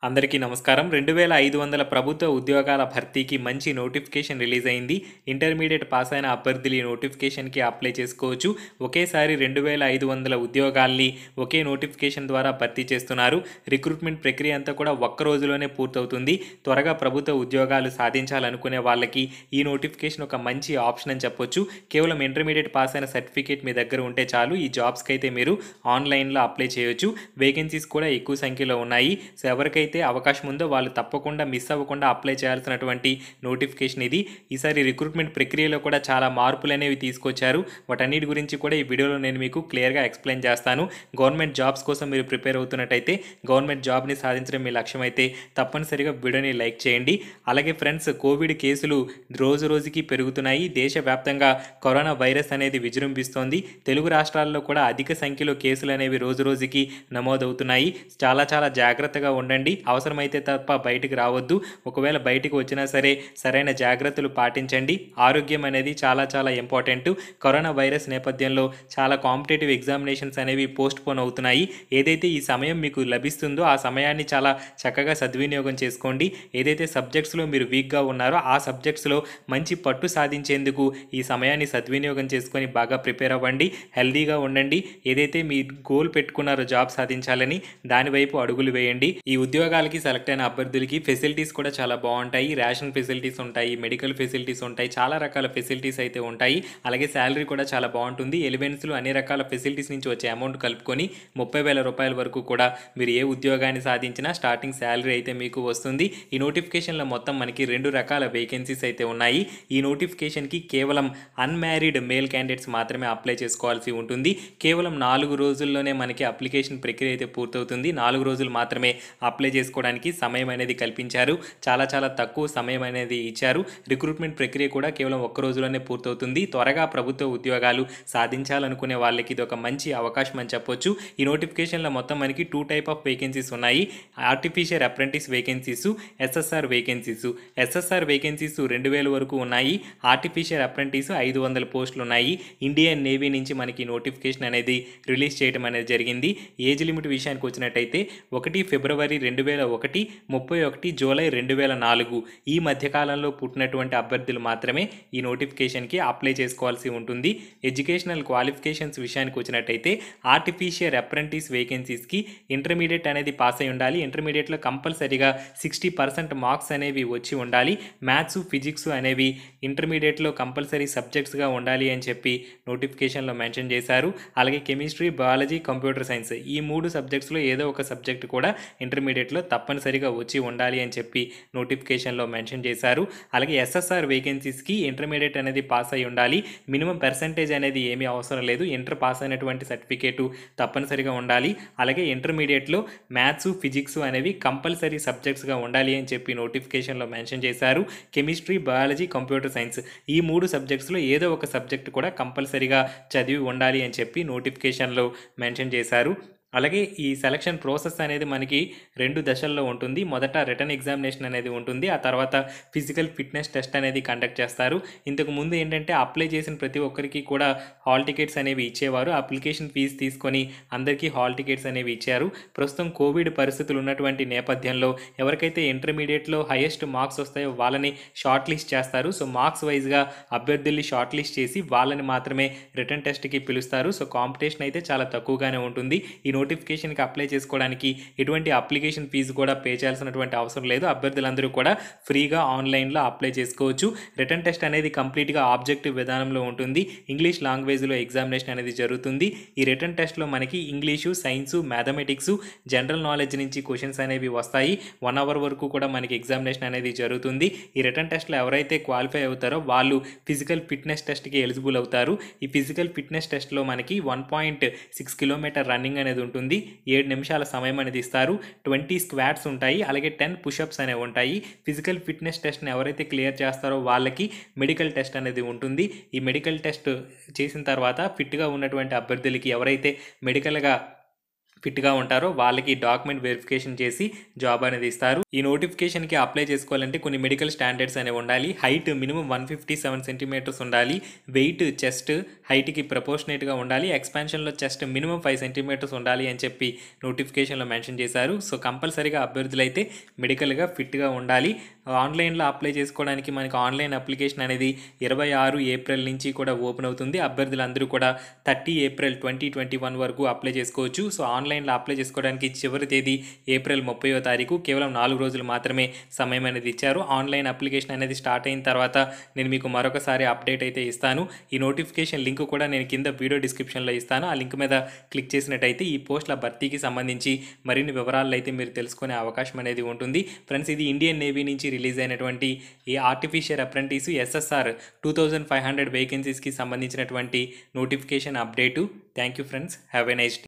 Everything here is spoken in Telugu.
అందరికీ నమస్కారం. 2500 ప్రభుత్వ ఉద్యోగాల భర్తీకి మంచి నోటిఫికేషన్ రిలీజ్ అయింది. ఇంటర్మీడియట్ పాస్ అయిన అభ్యర్థులు ఈ నోటిఫికేషన్‌కి అప్లై చేసుకోవచ్చు. ఒకేసారి 2500 ఉద్యోగాల్ని ఒకే నోటిఫికేషన్ ద్వారా భర్తీ చేస్తున్నారు. రిక్రూట్మెంట్ ప్రక్రియ అంతా కూడా ఒక్క రోజులోనే పూర్తవుతుంది. త్వరగా ప్రభుత్వ ఉద్యోగాలు సాధించాలనుకునే వాళ్ళకి ఈ నోటిఫికేషన్ ఒక మంచి ఆప్షన్ అని చెప్పొచ్చు. కేవలం ఇంటర్మీడియట్ పాస్ అయిన సర్టిఫికేట్ మీ దగ్గర ఉంటే చాలు ఈ జాబ్స్‌కి అయితే మీరు ఆన్‌లైన్‌లో అప్లై చేయొచ్చు. వేకెన్సీస్ కూడా ఎక్కువ సంఖ్యలో ఉన్నాయి. సో ఎవరికైతే అవకాశం ఉందో వాళ్ళు తప్పకుండా మిస్ అవ్వకుండా అప్లై చేయాల్సినటువంటి నోటిఫికేషన్ ఇది. ఈసారి రిక్రూట్మెంట్ ప్రక్రియలో కూడా చాలా మార్పులు అనేవి తీసుకొచ్చారు. వాటన్నిటి గురించి కూడా ఈ వీడియోలో నేను మీకు క్లియర్గా ఎక్స్ప్లెయిన్ చేస్తాను. గవర్నమెంట్ జాబ్స్ కోసం మీరు ప్రిపేర్ అవుతున్నట్టయితే, గవర్నమెంట్ జాబ్ని సాధించడం మీ లక్ష్యం అయితే తప్పనిసరిగా వీడియోని లైక్ చేయండి. అలాగే ఫ్రెండ్స్, కోవిడ్ కేసులు రోజు రోజుకి పెరుగుతున్నాయి. దేశవ్యాప్తంగా కరోనా వైరస్ అనేది విజృంభిస్తోంది. తెలుగు రాష్ట్రాల్లో కూడా అధిక సంఖ్యలో కేసులు అనేవి రోజు రోజుకి నమోదవుతున్నాయి. చాలా జాగ్రత్తగా ఉండండి. అవసరమైతే తప్ప బయటికి రావద్దు. ఒకవేళ బయటికి వచ్చినా సరే సరైన జాగ్రత్తలు పాటించండి. ఆరోగ్యం అనేది చాలా ఇంపార్టెంట్. కరోనా వైరస్ నేపథ్యంలో చాలా కాంపిటేటివ్ ఎగ్జామినేషన్స్ అనేవి పోస్ట్ పోన్ అవుతున్నాయి. ఏదైతే ఈ సమయం మీకు లభిస్తుందో ఆ సమయాన్ని చాలా చక్కగా సద్వినియోగం చేసుకోండి. ఏదైతే సబ్జెక్ట్స్లో మీరు వీక్గా ఉన్నారో ఆ సబ్జెక్ట్స్లో మంచి పట్టు సాధించేందుకు ఈ సమయాన్ని సద్వినియోగం చేసుకొని బాగా ప్రిపేర్ అవ్వండి. హెల్దీగా ఉండండి. ఏదైతే మీ గోల్ పెట్టుకున్నారో జాబ్ సాధించాలని దాని వైపు అడుగులు వేయండి. ఈ ఉద్యోగాలకి సెలెక్ట్ అయిన అభ్యర్థులకి ఫెసిలిటీస్ కూడా చాలా బాగుంటాయి. రేషన్ ఫెసిలిటీస్ ఉంటాయి, మెడికల్ ఫెసిలిటీస్ ఉంటాయి, చాలా రకాల ఫెసిలిటీస్ అయితే ఉంటాయి. అలాగే శాలరీ కూడా చాలా బాగుంటుంది. ఎలివెన్స్లో అన్ని రకాల ఫెసిలిటీస్ నుంచి వచ్చే అమౌంట్ కలుపుకొని 30,000 రూపాయల వరకు కూడా మీరు ఏ ఉద్యోగాన్ని సాధించినా స్టార్టింగ్ శాలరీ అయితే మీకు వస్తుంది. ఈ నోటిఫికేషన్లో మొత్తం మనకి 2 రకాల వేకెన్సీస్ అయితే ఉన్నాయి. ఈ నోటిఫికేషన్కి కేవలం అన్మ్యారీడ్ మేల్ క్యాండిడేట్స్ మాత్రమే అప్లై చేసుకోవాల్సి ఉంటుంది. కేవలం 4 రోజుల్లోనే మనకి అప్లికేషన్ ప్రక్రియ అయితే పూర్తవుతుంది. 4 రోజులు మాత్రమే అప్లై చేసుకోవడానికి సమయం అనేది కల్పించారు. చాలా తక్కువ సమయం అనేది ఇచ్చారు. రిక్రూట్మెంట్ ప్రక్రియ కూడా కేవలం ఒక్క రోజులోనే పూర్తవుతుంది. త్వరగా ప్రభుత్వ ఉద్యోగాలు సాధించాలనుకునే వాళ్ళకి ఇది ఒక మంచి అవకాశం అని చెప్పొచ్చు. ఈ నోటిఫికేషన్లో మొత్తం మనకి 2 టైప్ ఆఫ్ వేకెన్సీస్ ఉన్నాయి. Artificial apprentice vacancies, SSR vacancies. SSR vacancies 2000 వరకు ఉన్నాయి. ఆర్టిఫిషియల్ అప్రెంటిస్ 500 పోస్టులు ఉన్నాయి. ఇండియన్ నేవీ నుంచి మనకి నోటిఫికేషన్ అనేది రిలీజ్ చేయడం అనేది జరిగింది. ఏజ్ లిమిట్ విషయానికి వచ్చినట్టయితే 1 ఫిబ్రవరి 2001, 31 జూలై 2004 ఈ మధ్యకాలంలో పుట్టినటువంటి అభ్యర్థులు మాత్రమే ఈ నోటిఫికేషన్కి అప్లై చేసుకోవాల్సి ఉంటుంది. ఎడ్యుకేషనల్ క్వాలిఫికేషన్స్ విషయానికి వచ్చినట్టయితే ఆర్టిఫిషియల్ అప్రెంటిస్ వేకెన్సీస్కి ఇంటర్మీడియట్ అనేది పాస్ అయి ఉండాలి. ఇంటర్మీడియట్లో కంపల్సరీగా 60% మార్క్స్ అనేవి వచ్చి ఉండాలి. మ్యాథ్స్, ఫిజిక్స్ అనేవి ఇంటర్మీడియట్లో కంపల్సరీ సబ్జెక్ట్స్గా ఉండాలి అని చెప్పి నోటిఫికేషన్లో మెన్షన్ చేశారు. అలాగే కెమిస్ట్రీ, బయాలజీ, కంప్యూటర్ సైన్స్ ఈ 3 సబ్జెక్ట్స్లో ఏదో ఒక సబ్జెక్ట్ కూడా ఇంటర్మీడియట్లో తప్పనిసరిగా వచ్చి ఉండాలి అని చెప్పి నోటిఫికేషన్లో మెన్షన్ చేశారు. అలాగే ఎస్ఎస్ఆర్ వేకెన్సీస్కి ఇంటర్మీడియట్ అనేది పాస్ అయి ఉండాలి. మినిమం పర్సంటేజ్ అనేది ఏమీ అవసరం లేదు. ఇంటర్ పాస్ అయినటువంటి సర్టిఫికేటు తప్పనిసరిగా ఉండాలి. అలాగే ఇంటర్మీడియట్లో మ్యాథ్స్, ఫిజిక్స్ అనేవి కంపల్సరీ సబ్జెక్ట్స్గా ఉండాలి అని చెప్పి నోటిఫికేషన్లో మెన్షన్ చేశారు. కెమిస్ట్రీ, బయాలజీ, కంప్యూటర్ సైన్స్ ఈ 3 సబ్జెక్ట్స్లో ఏదో ఒక సబ్జెక్ట్ కూడా కంపల్సరీగా చదివి ఉండాలి అని చెప్పి నోటిఫికేషన్లో మెన్షన్ చేశారు. అలాగే ఈ సెలక్షన్ ప్రాసెస్ అనేది మనకి 2 దశల్లో ఉంటుంది. మొదట రిటన్ ఎగ్జామినేషన్ అనేది ఉంటుంది. ఆ తర్వాత ఫిజికల్ ఫిట్నెస్ టెస్ట్ అనేది కండక్ట్ చేస్తారు. ఇంతకు ముందు ఏంటంటే అప్లై చేసిన ప్రతి ఒక్కరికి కూడా హాల్ టికెట్స్ అనేవి ఇచ్చేవారు. అప్లికేషన్ ఫీజు తీసుకొని అందరికీ హాల్ టికెట్స్ అనేవి ఇచ్చారు. ప్రస్తుతం కోవిడ్ పరిస్థితులు ఉన్నటువంటి నేపథ్యంలో ఎవరికైతే ఇంటర్మీడియట్లో హైయెస్ట్ మార్క్స్ వస్తాయో వాళ్ళని షార్ట్ లిస్ట్ చేస్తారు. సో మార్క్స్ వైజ్గా అభ్యర్థుల్ని షార్ట్ లిస్ట్ చేసి వాళ్ళని మాత్రమే రిటన్ టెస్ట్కి పిలుస్తారు. సో కాంపిటీషన్ అయితే చాలా తక్కువగానే ఉంటుంది. ఈ నోటిఫికేషన్కి అప్లై చేసుకోవడానికి ఎటువంటి అప్లికేషన్ ఫీజు కూడా పే చేయాల్సినటువంటి అవసరం లేదు. అభ్యర్థులందరూ కూడా ఫ్రీగా ఆన్లైన్లో అప్లై చేసుకోవచ్చు. రిటన్ టెస్ట్ అనేది కంప్లీట్గా ఆబ్జెక్టివ్ విధానంలో ఉంటుంది. ఇంగ్లీష్ లాంగ్వేజ్లో ఎగ్జామినేషన్ అనేది జరుగుతుంది. ఈ రిటన్ టెస్ట్లో మనకి English, science, mathematics, general knowledge నుంచి క్వశ్చన్స్ అనేవి వస్తాయి. 1 అవర్ వరకు కూడా మనకి ఎగ్జామినేషన్ అనేది జరుగుతుంది. ఈ రిటన్ టెస్ట్లో ఎవరైతే క్వాలిఫై అవుతారో వాళ్ళు ఫిజికల్ ఫిట్నెస్ టెస్ట్కి ఎలిజిబుల్ అవుతారు. ఈ ఫిజికల్ ఫిట్నెస్ టెస్ట్లో మనకి 1.6 కిలోమీటర్ రన్నింగ్ అనేది ఉంటుంది. 7 నిమిషాల సమయం అనేది ఇస్తారు. 20 స్క్వాట్స్ ఉంటాయి. అలాగే 10 పుషప్స్ అనేవి ఉంటాయి. ఫిజికల్ ఫిట్నెస్ టెస్ట్ని ఎవరైతే క్లియర్ చేస్తారో వాళ్ళకి మెడికల్ టెస్ట్ అనేది ఉంటుంది. ఈ మెడికల్ టెస్ట్ చేసిన తర్వాత ఫిట్గా ఉన్నటువంటి అభ్యర్థులకి ఎవరైతే మెడికల్గా ఫిట్గా ఉంటారో వాళ్ళకి డాక్యుమెంట్ వెరిఫికేషన్ చేసి జాబ్ అనేది ఇస్తారు. ఈ నోటిఫికేషన్కి అప్లై చేసుకోవాలంటే కొన్ని మెడికల్ స్టాండర్డ్స్ అనేవి ఉండాలి. హైట్ మినిమం 157 సెంటీమీటర్స్ ఉండాలి. వెయిట్ చెస్ట్ హైట్కి ప్రపోర్షనేట్గా ఉండాలి. ఎక్స్పాన్షన్లో చెస్ట్ మినిమం 5 సెంటీమీటర్స్ ఉండాలి అని చెప్పి నోటిఫికేషన్లో మెన్షన్ చేశారు. సో కంపల్సరీగా అభ్యర్థులు అయితే మెడికల్గా ఫిట్గా ఉండాలి. ఆన్లైన్లో అప్లై చేసుకోవడానికి మనకి ఆన్లైన్ అప్లికేషన్ అనేది 26 ఏప్రిల్ నుంచి కూడా ఓపెన్ అవుతుంది. అభ్యర్థులందరూ కూడా 30 ఏప్రిల్ 2021 వరకు అప్లై చేసుకోవచ్చు. సో ఆన్లైన్లో అప్లై చేసుకోవడానికి చివరి తేదీ ఏప్రిల్ 30వ తారీఖు. కేవలం 4 రోజులు మాత్రమే సమయం అనేది ఇచ్చారు. ఆన్లైన్ అప్లికేషన్ అనేది స్టార్ట్ అయిన తర్వాత నేను మీకు మరొకసారి అప్డేట్ అయితే ఇస్తాను. ఈ నోటిఫికేషన్ లింక్ కూడా నేను కింద వీడియో డిస్క్రిప్షన్లో ఇస్తాను. ఆ లింక్ మీద క్లిక్ చేసినట్టయితే ఈ పోస్టుల భర్తీకి సంబంధించి మరిన్ని వివరాలు అయితే మీరు తెలుసుకునే అవకాశం అనేది ఉంటుంది. ఫ్రెండ్స్, ఇది ఇండియన్ నేవీ నుంచి రిలీజ్ అయినటువంటి ఈ ఆర్టిఫిషియల్ అప్రెంటిస్ SSR 2500 వేకెన్సీస్కి సంబంధించినటువంటి notification update. Thank you friends, have a nice day.